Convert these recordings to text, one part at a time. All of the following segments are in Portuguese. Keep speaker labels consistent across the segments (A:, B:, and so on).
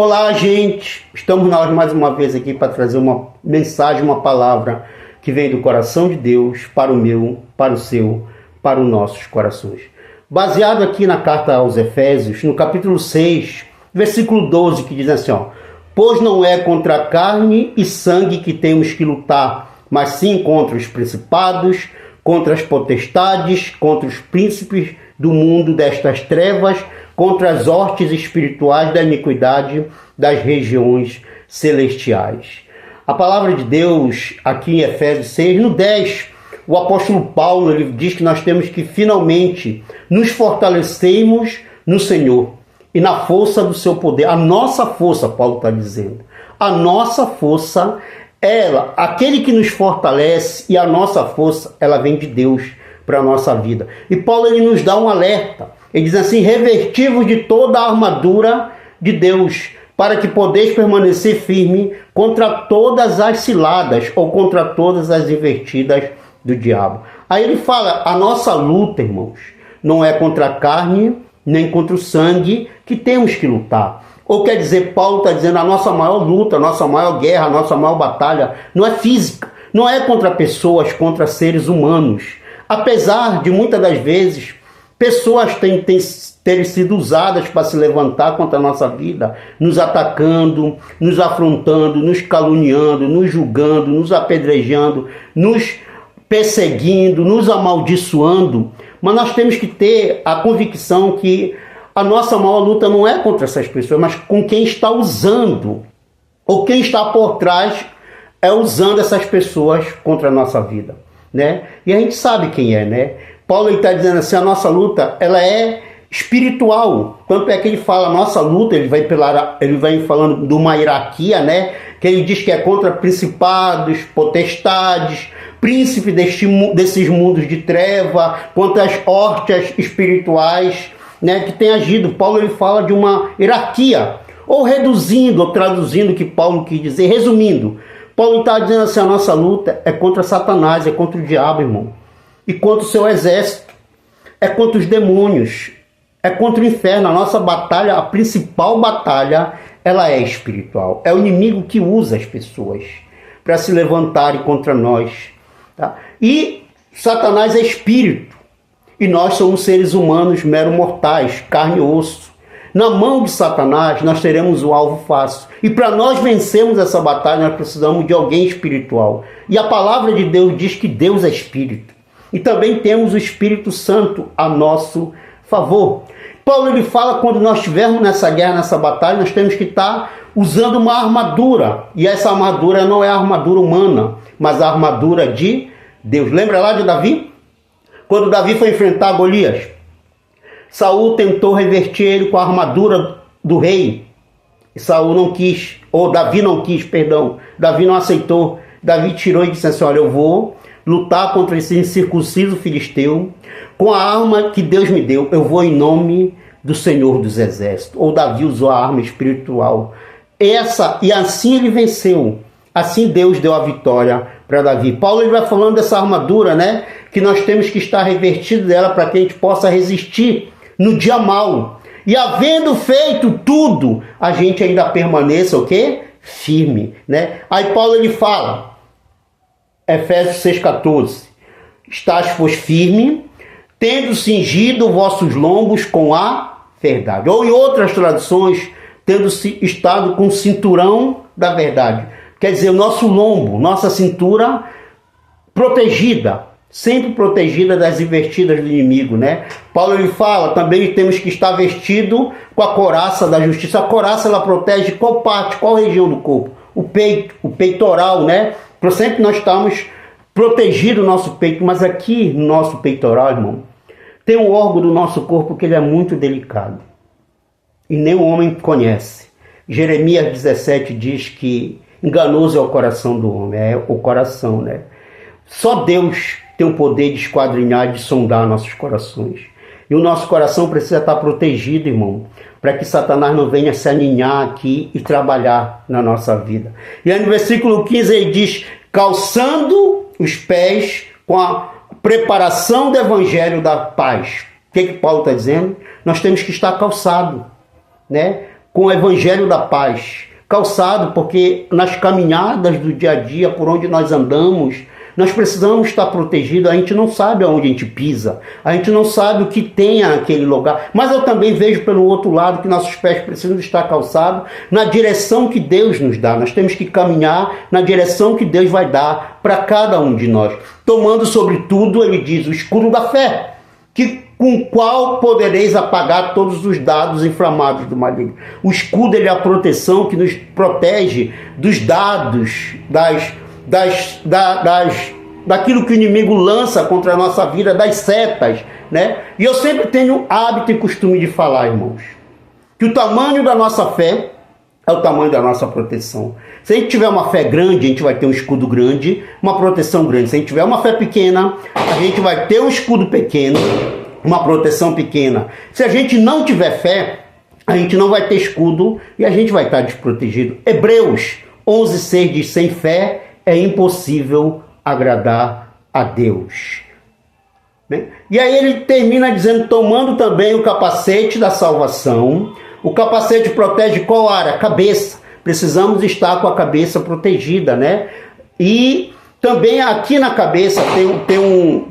A: Olá, gente! Estamos nós mais uma vez aqui para trazer uma mensagem, uma palavra que vem do coração de Deus para o meu, para o seu, para os nossos corações. Baseado aqui na carta aos Efésios, no capítulo 6, versículo 12, que diz assim, pois não é contra a carne e sangue que temos que lutar, mas sim contra os principados, contra as potestades, contra os príncipes do mundo destas trevas, contra as hostes espirituais da iniquidade das regiões celestiais. A palavra de Deus, aqui em Efésios 6, no 10, o apóstolo Paulo ele diz que nós temos que finalmente nos fortalecermos no Senhor e na força do seu poder. A nossa força, Paulo está dizendo, a nossa força, aquele que nos fortalece, e a nossa força, ela vem de Deus para a nossa vida. E Paulo ele nos dá um alerta. Ele diz assim, revestivos de toda a armadura de Deus, para que podeis permanecer firme contra todas as ciladas ou contra todas as investidas do diabo. Aí ele fala, a nossa luta, irmãos, não é contra a carne, nem contra o sangue que temos que lutar. Ou quer dizer, Paulo está dizendo, a nossa maior luta, a nossa maior guerra, a nossa maior batalha não é física, não é contra pessoas, contra seres humanos. Apesar de muitas das vezes pessoas terem sido usadas para se levantar contra a nossa vida, nos atacando, nos afrontando, nos caluniando, nos julgando, nos apedrejando, nos perseguindo, nos amaldiçoando. Mas nós temos que ter a convicção que a nossa maior luta não é contra essas pessoas, mas com quem está usando, ou quem está por trás usando essas pessoas contra a nossa vida, né? E a gente sabe quem é, né? Paulo está dizendo assim, a nossa luta, ela é espiritual. Tanto é que ele fala, a nossa luta, ele vai falando de uma hierarquia, né? Que ele diz que é contra principados, potestades, príncipe desses mundos de treva, contra as hostes espirituais, né? Que tem agido. Paulo ele fala de uma hierarquia, ou reduzindo, ou traduzindo o que Paulo quis dizer, resumindo. Paulo está dizendo assim, a nossa luta é contra Satanás, é contra o diabo, irmão. E contra o seu exército, é contra os demônios, é contra o inferno. A nossa batalha, a principal batalha, ela é espiritual. É o inimigo que usa as pessoas para se levantarem contra nós. Tá? E Satanás é espírito, e nós somos seres humanos, mero mortais, carne e osso. Na mão de Satanás, nós teremos o alvo fácil. E para nós vencermos essa batalha, nós precisamos de alguém espiritual. E a palavra de Deus diz que Deus é espírito. E também temos o Espírito Santo a nosso favor. Paulo ele fala, quando nós estivermos nessa guerra, nessa batalha, nós temos que estar usando uma armadura. E essa armadura não é a armadura humana, mas a armadura de Deus. Lembra lá de Davi? Quando Davi foi enfrentar Golias, Saul tentou revertir ele com a armadura do rei. E Saul não quis, ou Davi não quis, perdão. Davi não aceitou. Davi tirou e disse assim, olha, eu vou lutar contra esse incircunciso filisteu com a arma que Deus me deu. Eu vou em nome do Senhor dos Exércitos. Ou Davi usou a arma espiritual. E assim ele venceu. Assim Deus deu a vitória para Davi. Paulo ele vai falando dessa armadura, né? Que nós temos que estar revestido dela para que a gente possa resistir no dia mau. E havendo feito tudo, a gente ainda permaneça o quê? Firme, né? Aí Paulo ele fala, Efésios 6,14, estás, pois, firme, tendo cingido vossos lombos com a verdade. Ou em outras traduções, tendo estado com o cinturão da verdade. Quer dizer, o nosso lombo, nossa cintura protegida, sempre protegida das investidas do inimigo, né? Paulo ele fala, também temos que estar vestido com a couraça da justiça. A couraça ela protege qual parte, qual região do corpo? O peito, o peitoral, né? Para sempre nós estamos protegidos o nosso peito, mas aqui no nosso peitoral, irmão, tem um órgão do nosso corpo que ele é muito delicado e nem o homem conhece. Jeremias 17 diz que enganoso é o coração do homem, é o coração, né? Só Deus tem o poder de esquadrinhar e de sondar nossos corações. E o nosso coração precisa estar protegido, irmão, para que Satanás não venha se aninhar aqui e trabalhar na nossa vida. E aí no versículo 15 ele diz, calçando os pés com a preparação do evangelho da paz. O que Paulo está dizendo? Nós temos que estar calçado, né? com o evangelho da paz, calçado, porque nas caminhadas do dia a dia, por onde nós andamos, nós precisamos estar protegidos. A gente não sabe aonde a gente pisa, a gente não sabe o que tem aquele lugar. Mas eu também vejo pelo outro lado que nossos pés precisam estar calçados na direção que Deus nos dá. Nós temos que caminhar na direção que Deus vai dar para cada um de nós. Tomando sobretudo, ele diz, o escudo da fé, com o qual podereis apagar todos os dados inflamados do maligno. O escudo, ele é a proteção que nos protege dos dados, daquilo que o inimigo lança contra a nossa vida, das setas, né? E eu sempre tenho hábito e costume de falar, irmãos, que o tamanho da nossa fé é o tamanho da nossa proteção. Se a gente tiver uma fé grande, a gente vai ter um escudo grande, uma proteção grande. Se a gente tiver uma fé pequena, a gente vai ter um escudo pequeno, uma proteção pequena. Se a gente não tiver fé, a gente não vai ter escudo e a gente vai estar desprotegido. Hebreus 11:6 diz, sem fé é impossível agradar a Deus. Né? E aí ele termina dizendo, tomando também o capacete da salvação. O capacete protege qual área? A cabeça. Precisamos estar com a cabeça protegida, né? E também aqui na cabeça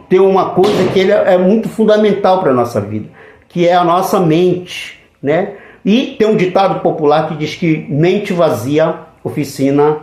A: tem uma coisa que ele é muito fundamental para a nossa vida, que é a nossa mente, né? E tem um ditado popular que diz que mente vazia, oficina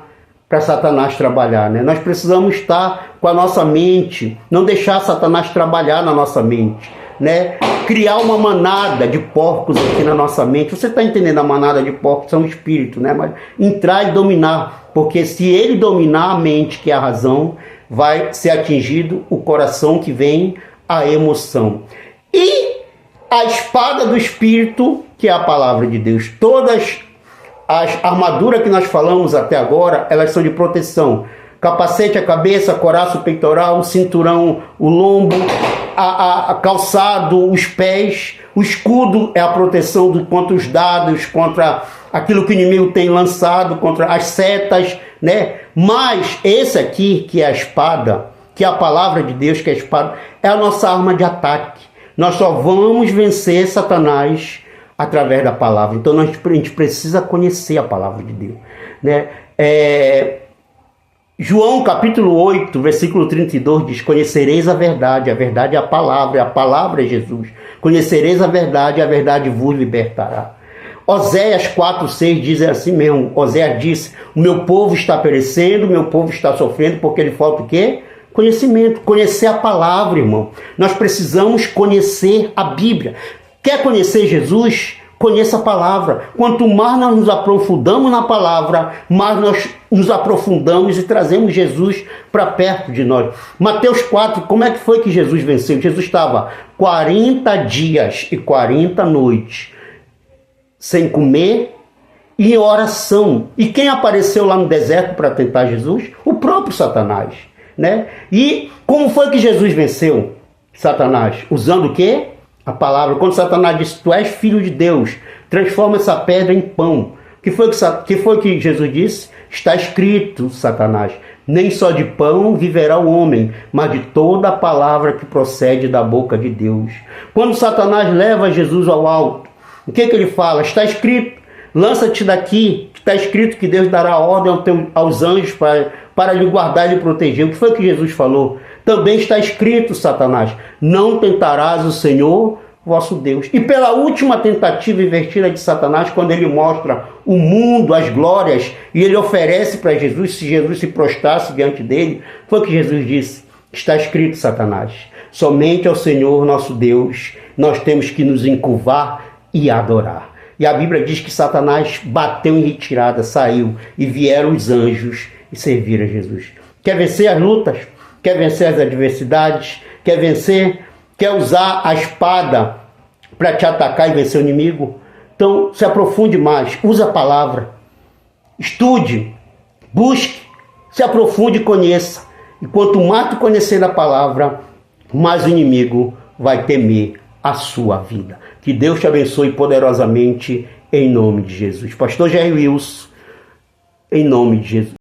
A: para Satanás trabalhar, né? Nós precisamos estar com a nossa mente, não deixar Satanás trabalhar na nossa mente, né? Criar uma manada de porcos aqui na nossa mente. Você está entendendo? A manada de porcos são espírito, né? Mas entrar e dominar, porque se ele dominar a mente, que é a razão, vai ser atingido o coração, que vem a emoção. E a espada do espírito, que é a palavra de Deus. Todas as armaduras que nós falamos até agora, elas são de proteção. Capacete, a cabeça, coraça, o peitoral, o cinturão, o lombo, a calçado, os pés. O escudo é a proteção contra os dados, contra aquilo que o inimigo tem lançado, contra as setas, né? Mas esse aqui, que é a espada, que é a palavra de Deus, que é a espada, é a nossa arma de ataque. Nós só vamos vencer Satanás através da palavra. Então a gente precisa conhecer a palavra de Deus, né? João capítulo 8, versículo 32 diz, conhecereis a verdade é a palavra é Jesus. Conhecereis a verdade vos libertará. Oséias 4:6 diz assim mesmo, Oséias disse, o meu povo está perecendo, o meu povo está sofrendo, porque lhe falta o quê? Conhecimento, conhecer a palavra, irmão. Nós precisamos conhecer a Bíblia. Quer conhecer Jesus? Conheça a palavra. Quanto mais nós nos aprofundamos na palavra, mais nós nos aprofundamos e trazemos Jesus para perto de nós. Mateus 4, como é que foi que Jesus venceu? Jesus estava 40 dias e 40 noites sem comer e em oração. E quem apareceu lá no deserto para tentar Jesus? O próprio Satanás, né? E como foi que Jesus venceu Satanás? Usando o quê? A palavra. Quando Satanás disse, tu és filho de Deus, transforma essa pedra em pão. Que foi que Jesus disse? Está escrito, Satanás, nem só de pão viverá o homem, mas de toda a palavra que procede da boca de Deus. Quando Satanás leva Jesus ao alto, o que ele fala? Está escrito, lança-te daqui, está escrito que Deus dará ordem aos anjos para lhe guardar e lhe proteger. O que foi que Jesus falou? Também está escrito, Satanás, não tentarás o Senhor vosso Deus. E pela última tentativa invertida de Satanás, quando ele mostra o mundo, as glórias, e ele oferece para Jesus, se Jesus se prostrasse diante dele, foi que Jesus disse, está escrito, Satanás, somente ao Senhor nosso Deus nós temos que nos encurvar e adorar. E a Bíblia diz que Satanás bateu em retirada, saiu, e vieram os anjos e serviram a Jesus. Quer vencer as lutas? Quer vencer as adversidades? Quer vencer? Quer usar a espada para te atacar e vencer o inimigo? Então, se aprofunde mais. Use a palavra. Estude. Busque. Se aprofunde e conheça. E quanto mais tu conhecer a palavra, mais o inimigo vai temer a sua vida. Que Deus te abençoe poderosamente em nome de Jesus. Pastor Jair Wilson, em nome de Jesus.